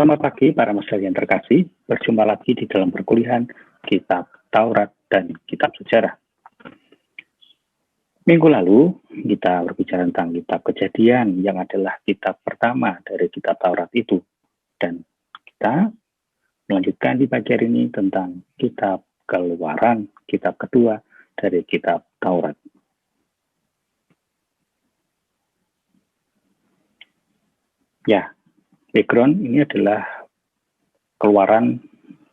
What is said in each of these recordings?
Selamat pagi para mahasiswa yang terkasih, berjumpa lagi di dalam perkuliahan Kitab Taurat dan Kitab Sejarah. Minggu lalu kita berbicara tentang Kitab Kejadian yang adalah kitab pertama dari Kitab Taurat itu. Dan kita melanjutkan di pagi hari ini tentang Kitab Keluaran, kitab kedua dari Kitab Taurat. Ya, background ini adalah keluaran,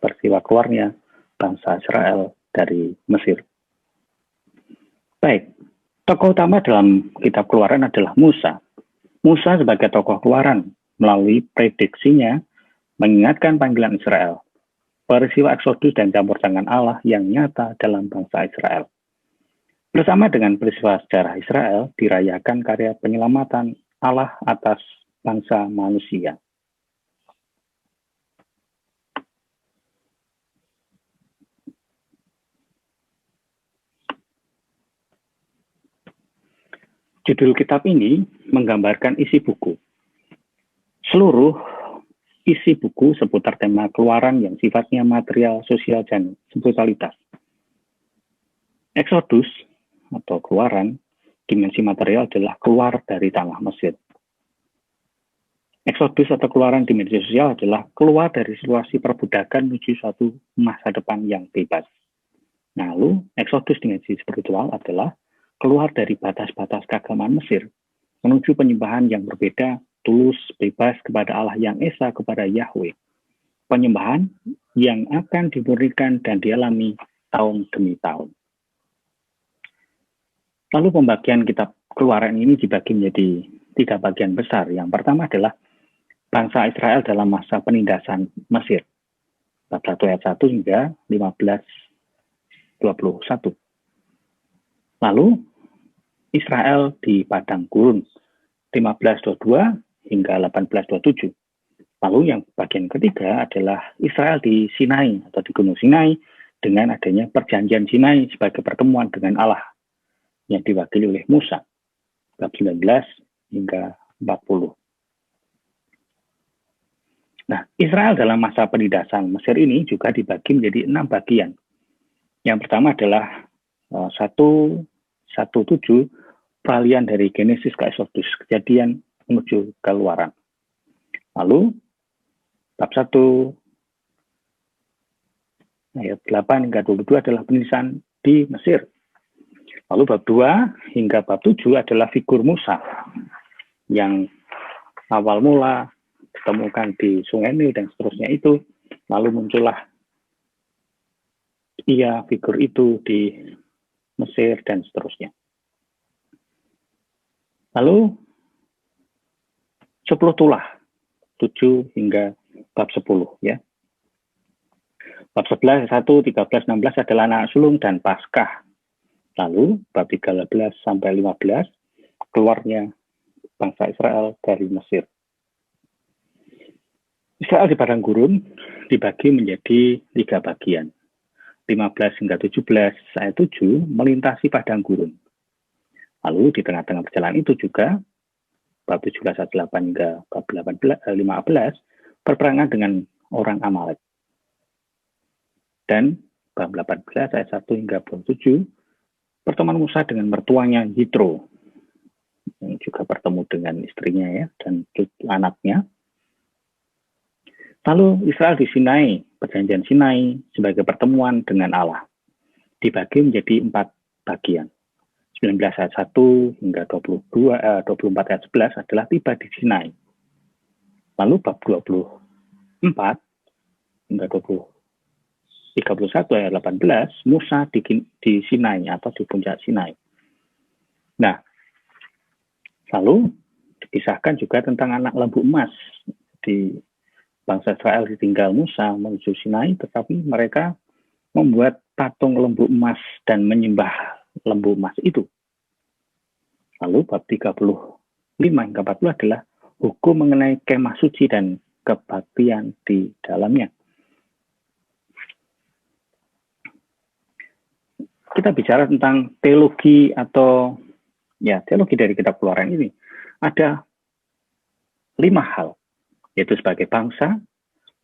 peristiwa keluarnya bangsa Israel dari Mesir. Baik, tokoh utama dalam kitab Keluaran adalah Musa. Musa sebagai tokoh keluaran melalui prediksinya mengingatkan panggilan Israel, peristiwa Eksodus dan campur tangan Allah yang nyata dalam bangsa Israel. Bersama dengan peristiwa sejarah Israel dirayakan karya penyelamatan Allah atas bangsa manusia. Judul kitab ini menggambarkan isi buku. Seluruh isi buku seputar tema keluaran yang sifatnya material, sosial, dan spiritualitas. Eksodus atau keluaran, dimensi material adalah keluar dari tanah Mesir. Eksodus atau keluaran dimensi sosial adalah keluar dari situasi perbudakan menuju suatu masa depan yang bebas. Lalu, eksodus dimensi spiritual adalah keluar dari batas-batas keagamaan Mesir, menuju penyembahan yang berbeda, tulus, bebas kepada Allah yang Esa, kepada Yahweh. Penyembahan yang akan dimurnikan dan dialami tahun demi tahun. Lalu pembagian kitab Keluaran ini dibagi menjadi 3 bagian besar. Yang pertama adalah bangsa Israel dalam masa penindasan Mesir. Bab 1 ayat 1 hingga 15:21. Lalu Israel di padang gurun 15:22 hingga 18:27. Lalu yang bagian ketiga adalah Israel di Sinai atau di Gunung Sinai dengan adanya perjanjian Sinai sebagai pertemuan dengan Allah yang diwakili oleh Musa. Bab 19 hingga 40. Nah, Israel dalam masa penindasan Mesir ini juga dibagi menjadi 6 bagian. Yang pertama adalah 1:7 peralihan dari Genesis ke Eksodus, Kejadian menuju Keluaran. Lalu bab 1 ayat 8 hingga 22 adalah penulisan di Mesir. Lalu bab 2 hingga bab 7 adalah figur Musa yang awal mula ditemukan di Sungai Nil dan seterusnya itu. Lalu muncullah figur itu di Mesir dan seterusnya. Lalu 10 tulah 7 hingga bab 10 ya. Bab 11, 1, 13, 16 adalah anak sulung dan Paskah. Lalu bab 13 sampai 15 keluarnya bangsa Israel dari Mesir. Israel di padang gurun dibagi menjadi 3 bagian. 15 hingga 17 ayat 7 melintasi padang gurun. Lalu di tengah-tengah perjalanan itu juga bab 17 ayat 8 hingga bab 15 perperangan dengan orang Amalek. Dan bab 18 ayat 1 hingga bab 7 pertemuan Musa dengan mertuanya Yitro yang juga bertemu dengan istrinya ya dan anaknya. Lalu Israel di Sinai, perjanjian Sinai sebagai pertemuan dengan Allah dibagi menjadi 4 bagian. 19 ayat 1 hingga 24 ayat 11 adalah tiba di Sinai. Lalu bab 24 hingga 31 ayat 18 Musa di Sinai atau di puncak Sinai. Nah, lalu dikisahkan juga tentang anak lembu emas. Di bangsa Israel ditinggal Musa menuju Sinai, tetapi mereka membuat patung lembu emas dan menyembah lembu emas itu. Lalu bab 35 hingga 40 adalah hukum mengenai kemah suci dan kebaktian di dalamnya. Kita bicara tentang teologi atau teologi dari kitab Keluaran ini. Ada 5 hal, yaitu sebagai bangsa,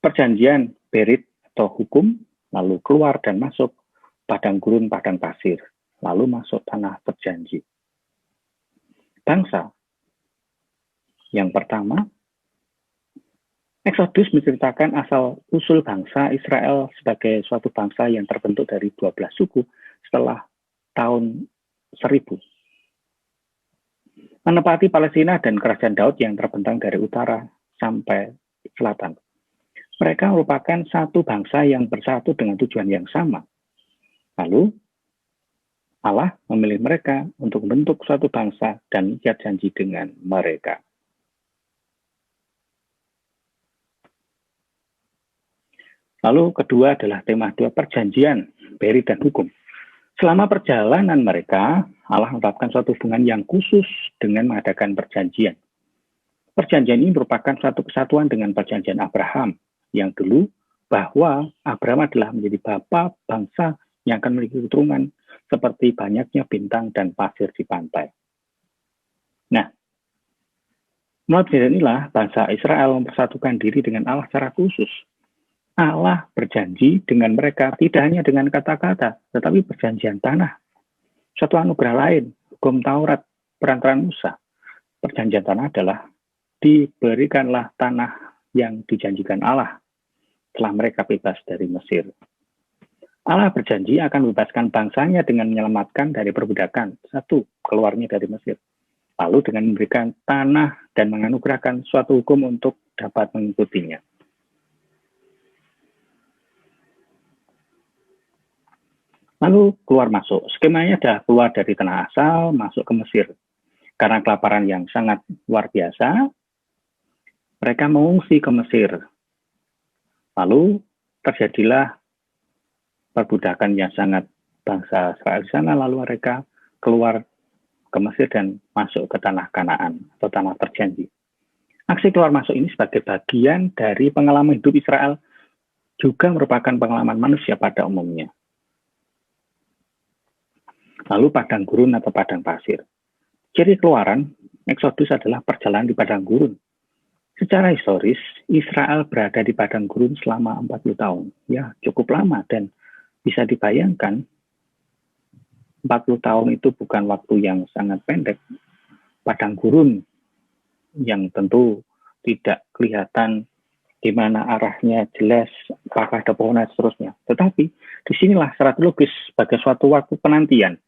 Perjanjian Berit atau hukum, lalu keluar dan masuk padang gurun, padang pasir, lalu masuk tanah perjanji. Bangsa yang pertama, Exodus menceritakan asal-usul bangsa Israel sebagai suatu bangsa yang terbentuk dari 12 suku setelah tahun 1000. Menempati Palestina dan kerajaan Daud yang terbentang dari utara sampai selatan. Mereka merupakan satu bangsa yang bersatu dengan tujuan yang sama. Lalu, Allah memilih mereka untuk membentuk suatu bangsa dan mengikat janji dengan mereka. Lalu kedua adalah tema 2, perjanjian, Berit dan hukum. Selama perjalanan mereka, Allah menetapkan suatu hubungan yang khusus dengan mengadakan perjanjian. Perjanjian ini merupakan suatu kesatuan dengan perjanjian Abraham, yang dulu bahwa Abraham adalah menjadi bapa bangsa yang akan memiliki keturunan seperti banyaknya bintang dan pasir di pantai. Nah, melalui perjanjian inilah bangsa Israel mempersatukan diri dengan Allah secara khusus. Allah berjanji dengan mereka tidak hanya dengan kata-kata, tetapi perjanjian tanah. Suatu anugerah lain, hukum Taurat, perantaraan Musa. Perjanjian tanah adalah diberikanlah tanah yang dijanjikan Allah setelah mereka bebas dari Mesir. Allah berjanji akan membebaskan bangsanya dengan menyelamatkan dari perbudakan. 1, keluarnya dari Mesir. Lalu dengan memberikan tanah dan menganugerahkan suatu hukum untuk dapat mengikutinya. Lalu keluar masuk. Skemanya adalah keluar dari tanah asal, masuk ke Mesir. Karena kelaparan yang sangat luar biasa, mereka mengungsi ke Mesir. Lalu terjadilah perbudakan yang sangat bangsa Israel di sana, lalu mereka keluar ke Mesir dan masuk ke tanah Kanaan atau tanah perjanji. Aksi keluar masuk ini sebagai bagian dari pengalaman hidup Israel juga merupakan pengalaman manusia pada umumnya. Lalu padang gurun atau padang pasir. Ciri keluaran, Exodus adalah perjalanan di padang gurun. Secara historis, Israel berada di padang gurun selama 40 tahun. Ya, cukup lama dan bisa dibayangkan 40 tahun itu bukan waktu yang sangat pendek. Padang gurun yang tentu tidak kelihatan di mana arahnya jelas, apakah ada pohon dan seterusnya. Tetapi disinilah secara logis sebagai suatu waktu penantian.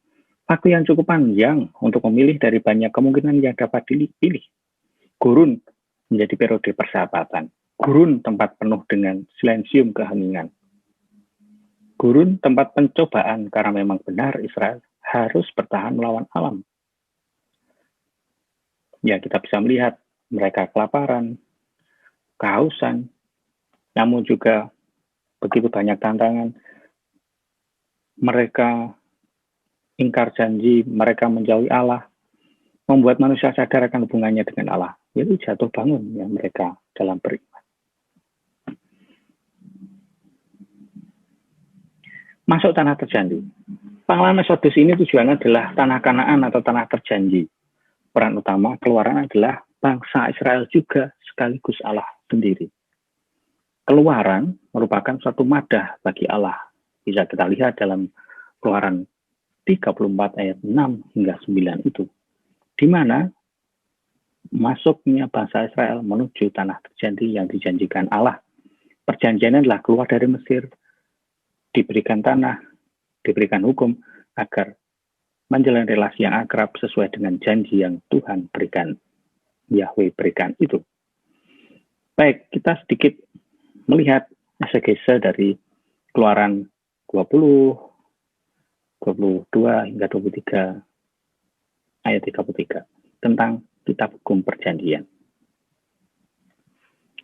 Waktu yang cukup panjang untuk memilih dari banyak kemungkinan yang dapat dipilih. Gurun menjadi periode persahabatan. Gurun tempat penuh dengan silensium keheningan. Gurun tempat pencobaan karena memang benar Israel harus bertahan melawan alam. Ya, kita bisa melihat mereka kelaparan, kehausan, namun juga begitu banyak tantangan. Mereka ingkar janji, mereka menjauhi Allah, membuat manusia sadar akan hubungannya dengan Allah. Itu jatuh bangun ya mereka dalam beriman. Masuk tanah terjanji. Pengalaman Exodus ini tujuannya adalah tanah Kanaan atau tanah terjanji. Peran utama keluaran adalah bangsa Israel juga sekaligus Allah sendiri. Keluaran merupakan suatu madah bagi Allah. Bisa kita lihat dalam Keluaran 34 ayat 6 hingga 9 itu. Di mana masuknya bangsa Israel menuju tanah terjanji yang dijanjikan Allah. Perjanjiannya adalah keluar dari Mesir, diberikan tanah, diberikan hukum, agar menjalin relasi yang akrab sesuai dengan janji yang Tuhan berikan, Yahweh berikan itu. Baik, kita sedikit melihat eksegese dari Keluaran 20, 22 hingga 23 ayat 33 tentang kitab hukum perjanjian.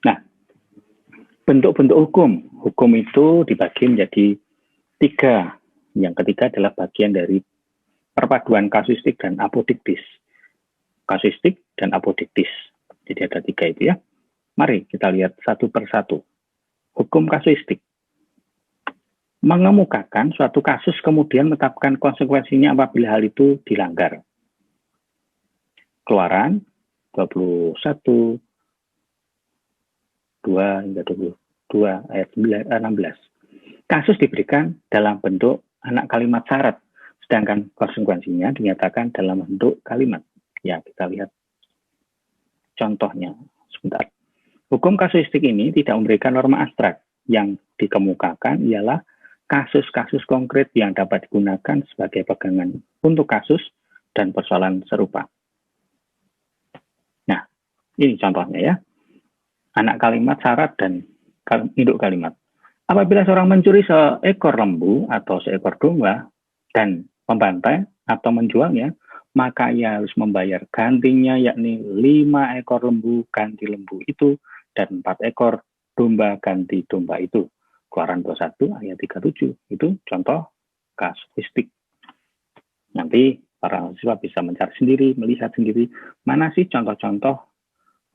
Nah, bentuk-bentuk hukum. Hukum itu dibagi menjadi 3. Yang ketiga adalah bagian dari perpaduan kasuistik dan apodiktis. Kasuistik dan apodiktis. Jadi ada 3 itu ya. Mari kita lihat satu persatu. Hukum kasuistik mengemukakan suatu kasus kemudian menetapkan konsekuensinya apabila hal itu dilanggar. Keluaran 21, 2 hingga 23 22 ayat 16. Kasus diberikan dalam bentuk anak kalimat syarat, sedangkan konsekuensinya dinyatakan dalam bentuk kalimat. Ya, kita lihat contohnya sebentar. Hukum kasuistik ini tidak memberikan norma abstrak. Yang dikemukakan ialah kasus-kasus konkret yang dapat digunakan sebagai pegangan untuk kasus dan persoalan serupa. Nah, ini contohnya ya. Anak kalimat syarat dan induk kalimat. Apabila seorang mencuri seekor lembu atau seekor domba dan membantai atau menjualnya, maka ia harus membayar gantinya, yakni 5 ekor lembu ganti lembu itu dan 4 ekor domba ganti domba itu. Keluaran 21 ayat 37. Itu contoh kasuistik. Nanti para siswa bisa mencari sendiri, melihat sendiri mana sih contoh-contoh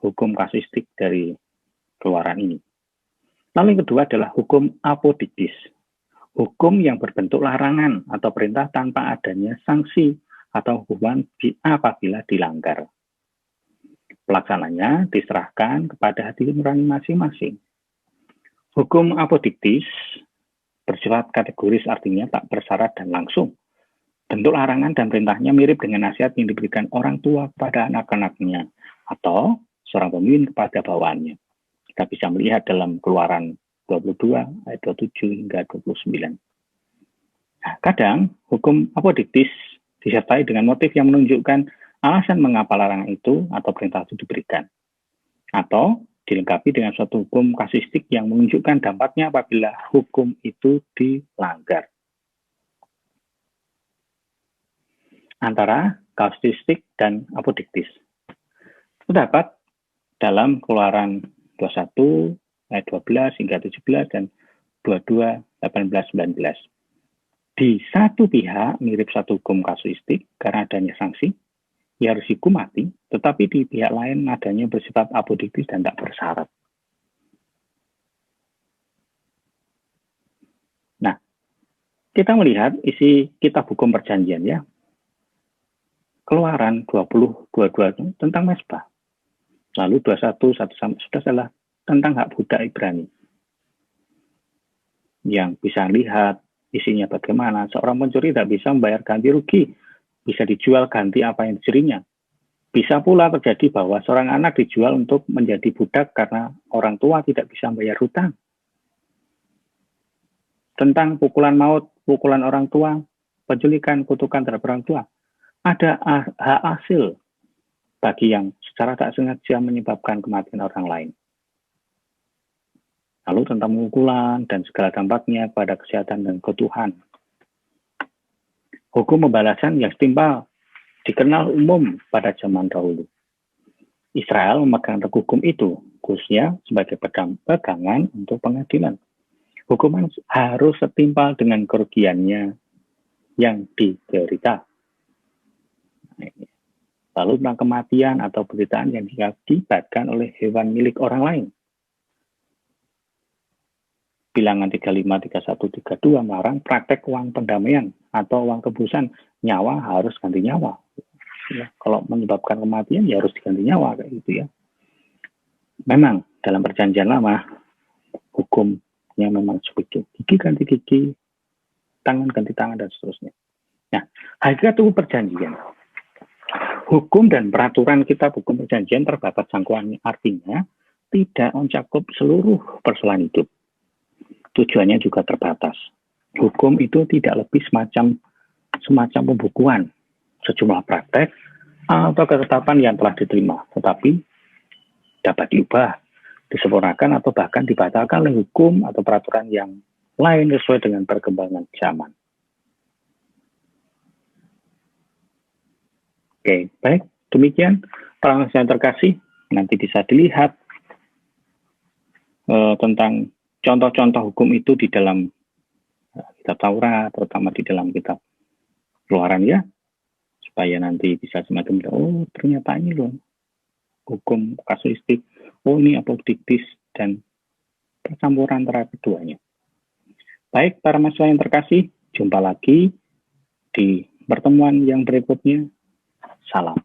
hukum kasuistik dari keluaran ini. Lalu yang kedua adalah hukum apodiktis. Hukum yang berbentuk larangan atau perintah tanpa adanya sanksi atau hukuman apabila dilanggar. Pelaksananya diserahkan kepada hati nurani masing-masing. Hukum apodiktis bersifat kategoris, artinya tak bersyarat dan langsung. Bentuk larangan dan perintahnya mirip dengan nasihat yang diberikan orang tua kepada anak-anaknya atau seorang pemimpin kepada bawahannya. Kita bisa melihat dalam Keluaran 22 ayat 27 hingga 29. Nah, kadang hukum apodiktis disertai dengan motif yang menunjukkan alasan mengapa larangan itu atau perintah itu diberikan. Atau dilengkapi dengan suatu hukum kasuistik yang menunjukkan dampaknya apabila hukum itu dilanggar. Antara kasuistik dan apodiktis terdapat dalam Keluaran 21 ayat 12 hingga 17 dan 22 18 19. Di satu pihak mirip satu hukum kasuistik karena adanya sanksi, ia harus dihukum mati, tetapi di pihak lain adanya bersifat apodiktis dan tak bersyarat. Nah, kita melihat isi kitab hukum perjanjian ya. Keluaran 20:22 tentang mesbah. Lalu 21 1-11 adalah tentang hak budak Ibrani. Yang bisa lihat isinya bagaimana. Seorang pencuri tidak bisa membayar ganti rugi. Bisa dijual ganti apa yang dicurinya. Bisa pula terjadi bahwa seorang anak dijual untuk menjadi budak karena orang tua tidak bisa membayar hutang. Tentang pukulan maut, pukulan orang tua, penculikan, kutukan terhadap orang tua. Ada hak hasil bagi yang secara tak sengaja menyebabkan kematian orang lain. Lalu tentang pemukulan dan segala dampaknya pada kesehatan dan keutuhan. Hukum pembalasan yang setimpal dikenal umum pada zaman dahulu. Israel memegang teguh hukum itu, khususnya sebagai pegangan untuk pengadilan. Hukuman harus setimpal dengan kerugiannya yang diderita. Lalu tentang kematian atau penderitaan yang diakibatkan oleh hewan milik orang lain. Bilangan 35, 31, 32 melarang praktek uang pendamaian atau uang tebusan. Nyawa harus ganti nyawa. Ya, kalau menyebabkan kematian ya harus diganti nyawa kayak gitu ya. Memang dalam perjanjian lama hukumnya memang seperti itu. Gigi ganti gigi, tangan ganti tangan dan seterusnya. Nah, hakikat hukum perjanjian. Hukum dan peraturan kitab hukum perjanjian terbatas jangkauannya, artinya tidak mencakup seluruh persoalan hidup. Tujuannya juga terbatas. Hukum itu tidak lebih semacam pembukuan, sejumlah praktek atau ketetapan yang telah diterima, tetapi dapat diubah, disempurnakan atau bahkan dibatalkan oleh hukum atau peraturan yang lain sesuai dengan perkembangan zaman. Oke, baik. Demikian para yang terkasih, nanti bisa dilihat tentang contoh-contoh hukum itu di dalam kitab Taurat, terutama di dalam kitab Keluaran ya, supaya nanti bisa semakin ternyata ini loh hukum kasuistik, ini apodiktis dan percampuran antara keduanya. Baik, para mahasiswa yang terkasih, jumpa lagi di pertemuan yang berikutnya. Salam.